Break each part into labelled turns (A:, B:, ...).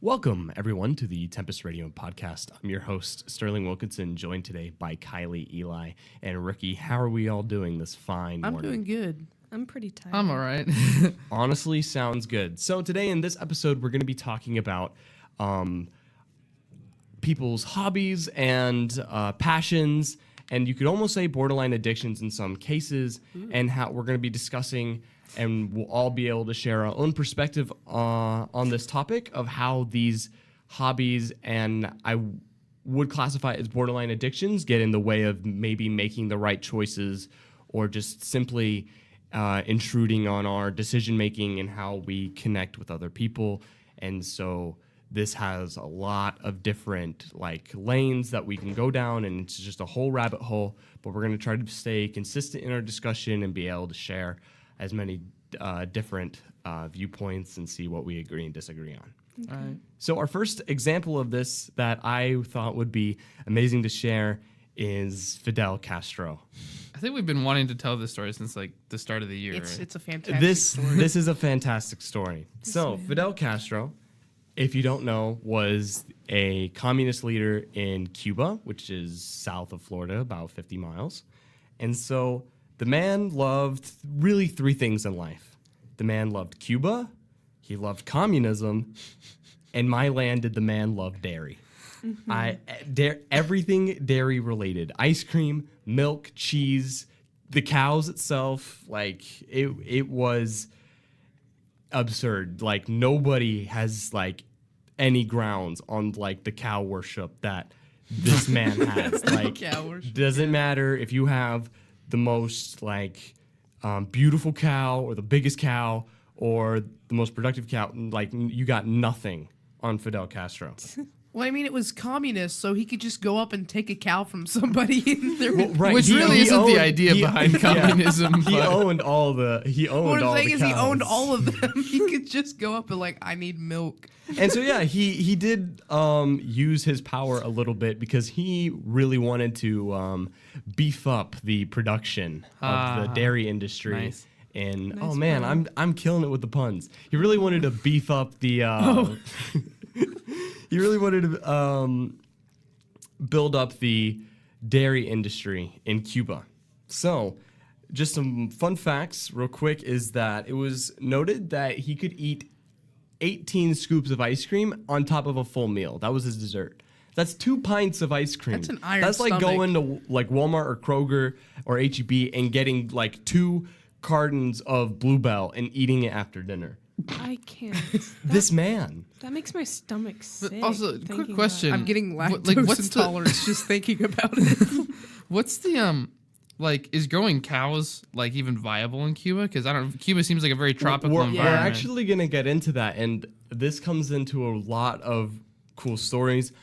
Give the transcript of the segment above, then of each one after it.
A: Welcome, everyone, to the Tempest Radio Podcast. I'm your host, Sterling Wilkinson, joined today by Kylie, Eli, and Ricky. How are we all doing this fine morning?
B: I'm doing good.
C: I'm pretty tired.
B: I'm all right.
A: Honestly, sounds good. So today in this episode, we're going to be talking about people's hobbies and passions, and you could almost say borderline addictions in some cases, and how we're going to be discussing, and we'll all be able to share our own perspective on this topic of how these hobbies, and I would classify it as borderline addictions, get in the way of maybe making the right choices or just simply intruding on our decision making and how we connect with other people. And so this has a lot of different lanes that we can go down, and it's just a whole rabbit hole, but we're going to try to stay consistent in our discussion and be able to share as many different viewpoints and see what we agree and disagree on.
B: All right.
A: So our first example of this that I thought would be amazing to share is Fidel Castro.
B: I think we've been wanting to tell this story since the start of the year.
C: It's
B: right?
C: a fantastic story.
A: This is a fantastic story. So Fidel Castro, if you don't know, was a communist leader in Cuba, which is south of Florida, about 50 miles. And so the man loved really three things in life. The man loved Cuba, he loved communism, and my land did the man love dairy. Everything dairy related. Ice cream, milk, cheese, the cows itself, it was absurd. Nobody has any grounds on the cow worship that this man has.
B: Cow worship.
A: Doesn't matter if you have the most beautiful cow or the biggest cow or the most productive cow, you got nothing on Fidel Castro.
C: Well, I mean, it was communist, so he could just go up and take a cow from somebody.
A: Right.
B: Which really isn't the idea behind communism.
A: He owned all the.
C: What I'm saying is he
A: cows.
C: owned all of them. He could just go up and I need milk.
A: And so he did use his power a little bit because he really wanted to beef up the production of the dairy industry.
B: Nice.
A: And
C: Nice
A: man,
C: pun.
A: I'm killing it with the puns. He really wanted to beef up the. He really wanted to build up the dairy industry in Cuba. So, just some fun facts real quick is that it was noted that he could eat 18 scoops of ice cream on top of a full meal. That was his dessert. That's 2 pints of ice cream.
C: That's an iron
A: That's like
C: stomach.
A: going to Walmart or Kroger or H-E-B and getting 2 cartons of Bluebell and eating it after dinner.
D: I can't.
A: This man.
D: That makes my stomach sick.
B: But also,
D: thinking
B: quick
D: about
B: question.
C: I'm getting lactose
B: what's the-
C: intolerance just thinking about it.
B: What's the is growing cows even viable in Cuba? Because Cuba seems like a very tropical
A: We're
B: environment.
A: actually going to get into that, and this comes into a lot of cool stories.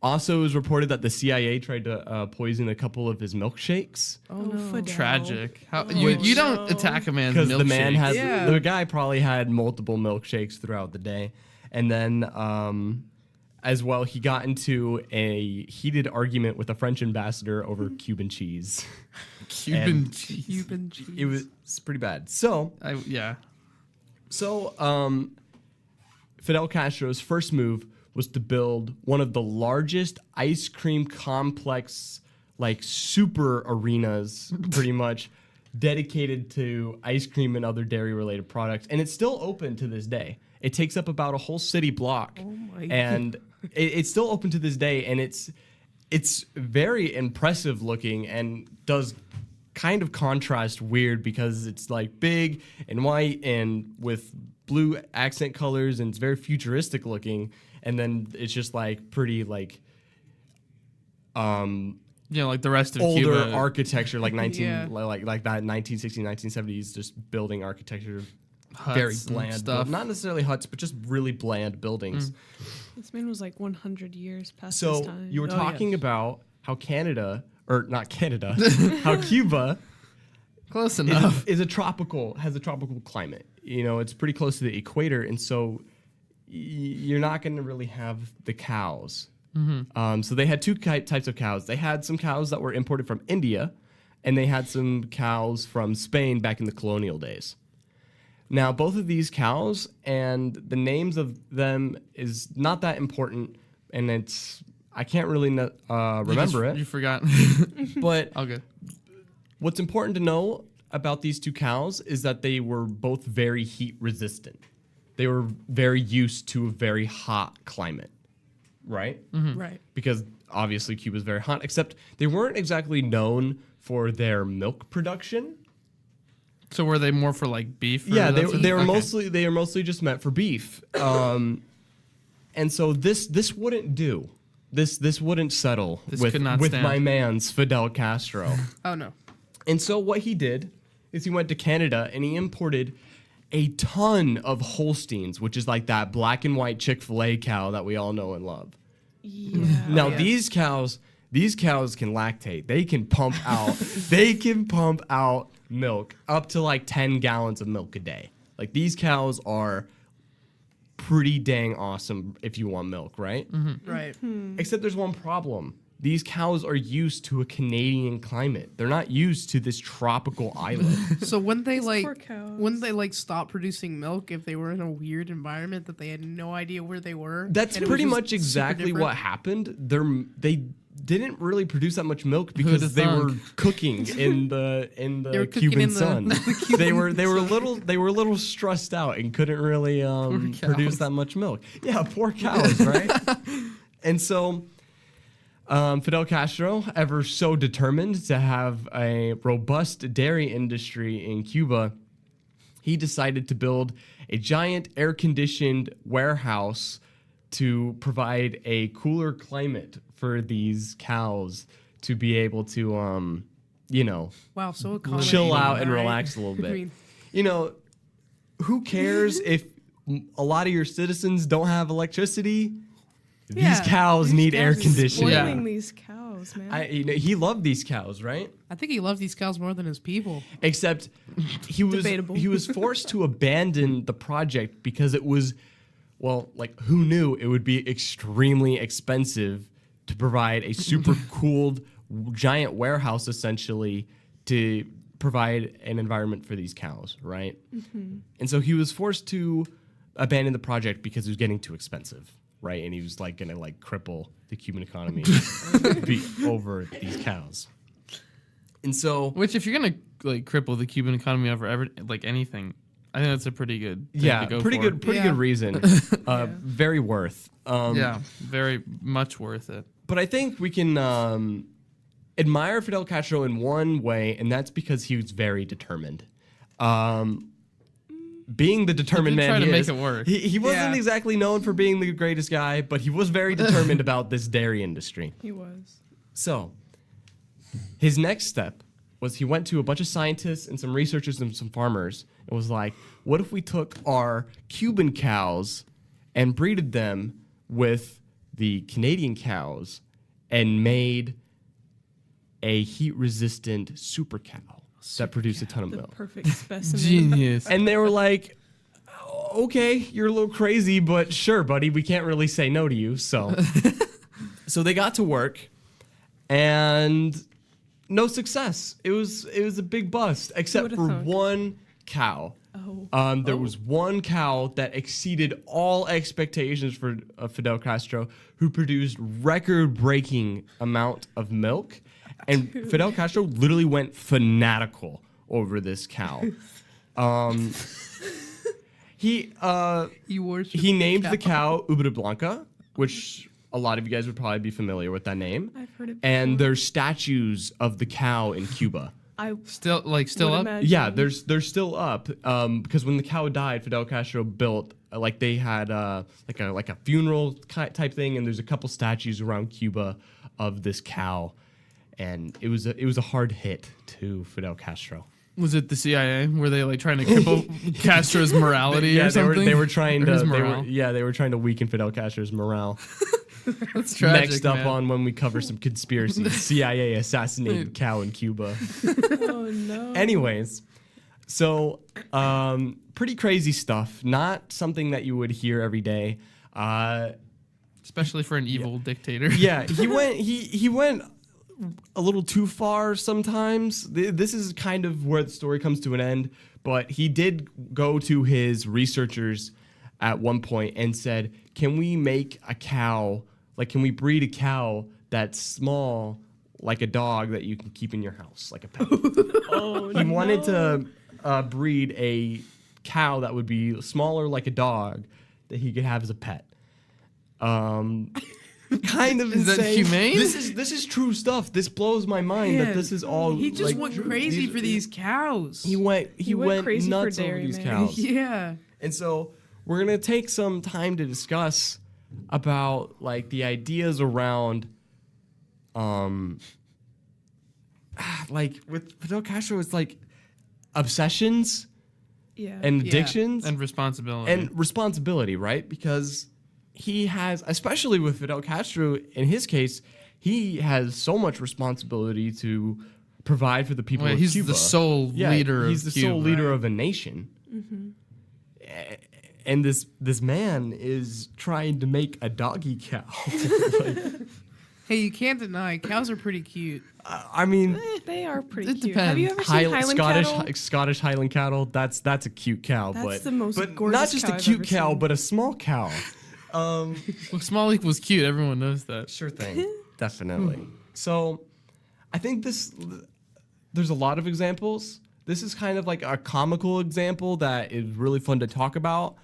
A: Also, it was reported that the CIA tried to poison a couple of his milkshakes.
C: Oh, no.
D: Fidel.
B: Tragic. How
D: Oh,
B: you don't
D: no.
B: attack a man's
A: Because
B: milkshake.
A: the man had,
C: Yeah.
A: the guy probably had multiple milkshakes throughout the day. And then, as well, he got into a heated argument with a French ambassador over Cuban cheese.
B: Cuban cheese.
C: Cuban cheese.
A: It was pretty bad. So,
B: Yeah.
A: Fidel Castro's first move was to build one of the largest ice cream complex, super arenas, pretty much, dedicated to ice cream and other dairy-related products. And it's still open to this day. It takes up about a whole city block.
C: Oh my
A: and it's still open to this day, and it's very impressive looking and does kind of contrast weird because it's big and white and with blue accent colors, and it's very futuristic looking. And then it's just pretty
B: The rest of
A: older
B: Cuba.
A: architecture, like that 1960s, 1970s, just building architecture,
B: Huts
A: very
B: and
A: bland
B: stuff.
A: Not necessarily huts, but just really bland buildings.
D: This man was 100 years past
A: So
D: his time.
A: you were
C: Oh,
A: talking
C: yes.
A: about how not Canada, how Cuba
B: Close enough.
A: has a tropical climate. It's pretty close to the equator, and so you're not going to really have the cows. So they had 2 types of cows. They had some cows that were imported from India, and they had some cows from Spain back in the colonial days. Now, both of these cows and the names of them is not that important, and I can't really remember
B: You
A: it.
B: forgot.
A: But
B: Okay.
A: what's important to know about these two cows is that they were both very heat resistant. They were very used to a very hot climate, right?
C: Right.
A: Because obviously Cuba's very hot, except they weren't exactly known for their milk production.
B: So were they more for like beef? Or
A: Yeah,
B: that sort of-
A: they were
B: okay.
A: mostly just meant for beef. And so this wouldn't do. This wouldn't settle
B: This
A: with
B: could not stand.
A: my man's Fidel Castro.
C: Oh no.
A: And so what he did is he went to Canada and he imported a ton of Holsteins, which is like that black and white Chick-fil-A cow that we all know and love.
D: Yeah.
A: Now
C: yeah.
A: these cows can lactate. They can pump out milk up to like 10 gallons of milk a day. Like these cows are pretty dang awesome if you want milk, right?
C: Right.
A: Except there's one problem. These cows are used to a Canadian climate. They're not used to this tropical island.
C: So wouldn't they
D: poor cows.
C: stop producing milk if they were in a weird environment that they had no idea where they were?
A: That's
C: and it was
A: pretty
C: just
A: much
C: super
A: exactly
C: different?
A: what happened. They didn't really produce that much milk
B: Who'da
A: because they were
B: thunk?
A: cooking in the
C: were cooking
A: Cuban
C: in the-
A: sun.
C: the
A: they were a little stressed out and couldn't really produce
B: cows.
A: that much milk. Yeah, poor cows, right? And so Fidel Castro, ever so determined to have a robust dairy industry in Cuba, he decided to build a giant air-conditioned warehouse to provide a cooler climate for these cows to be able to,
C: Wow, so accommodating.
A: chill out and
C: All right.
A: relax a little bit.
C: I mean,
A: You know, who cares if a lot of your citizens don't have electricity?
C: Yeah,
A: These cows
C: these
A: need
C: cows
A: air
C: are
A: conditioning.
B: Yeah.
D: Spoiling these cows, man.
A: He loved these cows, right?
C: I think he loved these cows more than his people.
A: Except he
D: Debatable.
A: was forced to abandon the project because it was, well, like who knew it would be extremely expensive to provide a super cooled giant warehouse essentially to provide an environment for these cows, right? And so he was forced to abandon the project because it was getting too expensive, right? And he was like gonna like cripple the Cuban economy over these cows. And so
B: Which, if you're gonna like cripple the Cuban economy over like anything, I think that's a pretty good thing to go
A: pretty
B: for.
A: good
C: Yeah.
A: good reason. Very worth.
B: Yeah, very much worth it.
A: But I think we can admire Fidel Castro in one way, and that's because he was very determined. Being the determined
B: He did
A: man
B: try to
A: he
B: make
A: is,
B: it work.
A: He wasn't
C: Yeah.
A: exactly known for being the greatest guy, but he was very determined about this dairy industry.
D: He was.
A: So, his next step was he went to a bunch of scientists and some researchers and some farmers and was like, what if we took our Cuban cows and breeded them with the Canadian cows and made a heat-resistant super cow that produced a ton of
D: The
A: milk?
D: perfect specimen.
B: Genius.
A: And they were like, okay, you're a little crazy, but sure, buddy, we can't really say no to you. So, so they got to work, and no success. It was a big bust, except
D: would've
A: for
D: thunk?
A: one cow.
D: Oh.
A: There was one cow that exceeded all expectations for Fidel Castro, who produced record-breaking amount of milk, and Fidel Castro literally went fanatical over this cow. He
C: worshipped
A: he named the cow Ubra Blanca, which a lot of you guys would probably be familiar with that name.
D: I've heard it
A: And
D: before.
A: there's statues of the cow in Cuba.
D: I
B: Still
D: would
B: up.
D: imagine.
A: Yeah, they're still up because when the cow died, Fidel Castro built like they had like a funeral type thing, and there's a couple statues around Cuba of this cow, and it was a hard hit to Fidel Castro.
B: Was it the CIA? Were they like trying to cripple Castro's morality
A: Yeah,
B: or something?
A: they were trying
B: Or
A: to
B: his morale?
A: they were trying to weaken Fidel Castro's morale.
B: That's tragic.
A: Next up
B: man.
A: on when we cover some conspiracies, CIA assassinated cow in Cuba.
D: Oh no.
A: Anyways, so pretty crazy stuff. Not something that you would hear every day.
B: Especially for an evil dictator.
A: Yeah, he went a little too far sometimes. This is kind of where the story comes to an end, but he did go to his researchers at one point and said, can we make a cow, like can we breed a cow that's small like a dog that you can keep in your house, like a pet? He wanted to breed a cow that would be smaller like a dog that he could have as a pet. Kind of
B: Is that
A: insane.
B: humane?
A: This is true stuff. This blows my mind that
C: Man,
A: this is all.
C: He just
A: like,
C: went crazy for these cows.
A: He went
D: crazy for
A: nuts over
D: dairy,
A: these
D: man.
A: cows.
C: Yeah.
A: And so we're gonna take some time to discuss about like the ideas around, like with Fidel Castro, it's like obsessions
D: Yeah.
A: and addictions
B: And responsibility.
A: and responsibility, right? Because he has, especially with Fidel Castro, in his case, he has so much responsibility to provide for the people
B: Wait,
A: of
B: he's
A: Cuba.
B: the sole leader
A: He's
B: of
A: the sole
B: Cuba.
A: leader of a nation. And this man is trying to make a doggy cow. Like,
C: Hey, you can't deny cows are pretty cute.
A: I mean,
D: They are pretty
B: It
D: cute. Have you ever seen Highland cattle?
A: Scottish Highland cattle. That's a cute cow,
D: That's
A: but
D: the most
A: but
D: gorgeous
A: not just
D: cow
A: a
D: I've
A: cute
D: ever
A: cow,
D: seen.
A: but a small cow.
B: Well, small equals cute. Everyone knows that.
A: Sure thing. Definitely. So I think there's a lot of examples. This is kind of like a comical example that is really fun to talk about.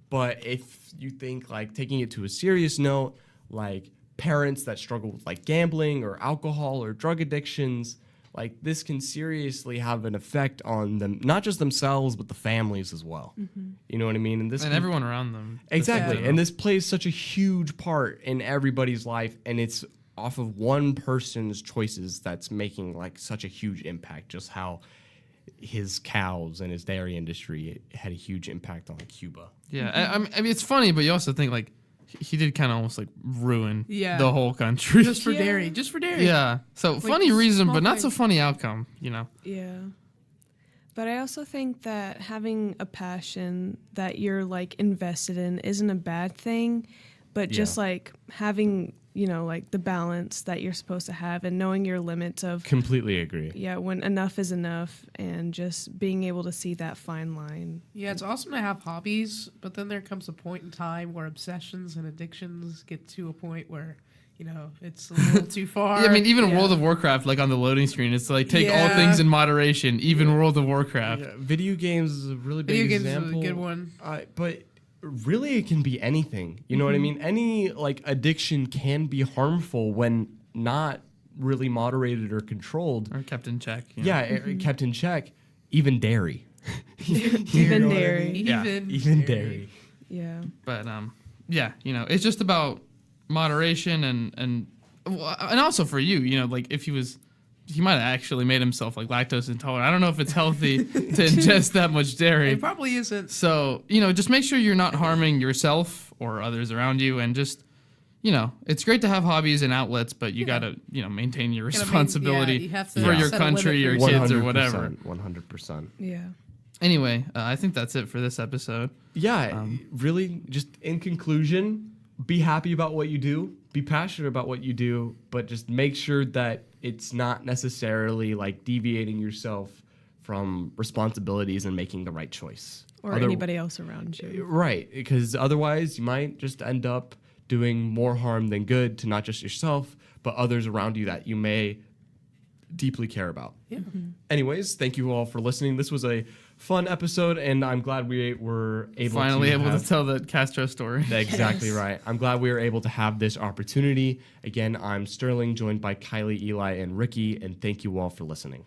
A: But if you think like taking it to a serious note, like parents that struggle with like gambling or alcohol or drug addictions, like this can seriously have an effect on them, not just themselves, but the families as well. You know what I mean? And this
B: And
A: can-
B: everyone around them.
A: Exactly.
C: Yeah.
A: And this plays such a huge part in everybody's life, and it's off of one person's choices that's making like such a huge impact. Just how his cows and his dairy industry had a huge impact on Cuba.
B: Yeah, I mean, it's funny, but you also think like he did kind of almost like ruin
C: Yeah.
B: the whole country.
C: Just for
D: Yeah.
C: dairy. Just for dairy.
B: Yeah. So funny
C: just
B: reason,
C: small
B: but not so
C: thing.
B: funny outcome. You know.
D: Yeah. But I also think that having a passion that you're like invested in isn't a bad thing, but just
A: Yeah.
D: like having, you know, like the balance that you're supposed to have and knowing your limits of,
A: Completely agree.
D: yeah, when enough is enough and just being able to see that fine line.
C: Yeah, it's awesome to have hobbies, but then there comes a point in time where obsessions and addictions get to a point where, you know, it's a little too far.
B: Yeah, I mean, even
C: Yeah.
B: World of Warcraft, like on the loading screen, it's like take all
C: Yeah.
B: things in moderation. Even World of Warcraft.
A: Yeah, video games is a really big
C: Video games is a
A: example.
C: good one.
A: But really, it can be anything. You know what I mean? Any like addiction can be harmful when not really moderated or controlled.
B: Or kept in check. you know.
A: Yeah, it kept in check. Even dairy.
D: Even dairy.
B: Yeah,
A: Even dairy.
D: Yeah.
B: But yeah, you know, it's just about moderation and also for you know, like if he might have actually made himself like lactose intolerant. I don't know if it's healthy to ingest that much dairy.
C: It probably isn't.
B: So, you know, just make sure you're not harming yourself or others around you, and just, you know, it's great to have hobbies and outlets, but you gotta, you know, maintain your
C: Gotta
B: responsibility
C: you have to
B: for your
C: set a limit
B: country,
C: for
B: your
C: yourself.
B: kids, or whatever.
A: 100%.
D: Yeah.
B: Anyway, I think that's it for this episode.
A: Yeah, really, just in conclusion, be happy about what you do, be passionate about what you do, but just make sure that it's not necessarily like deviating yourself from responsibilities and making the right choice.
D: Or anybody else around you.
A: Right, because otherwise you might just end up doing more harm than good to not just yourself, but others around you that you may deeply care about.
C: Yeah.
A: Anyways, thank you all for listening. This was a fun episode, and I'm glad we were able
B: Finally
A: to
B: able
A: have
B: to tell the Castro story.
A: Exactly right. I'm glad we were able to have this opportunity. Again, I'm Sterling, joined by Kylie, Eli, and Ricky, and thank you all for listening.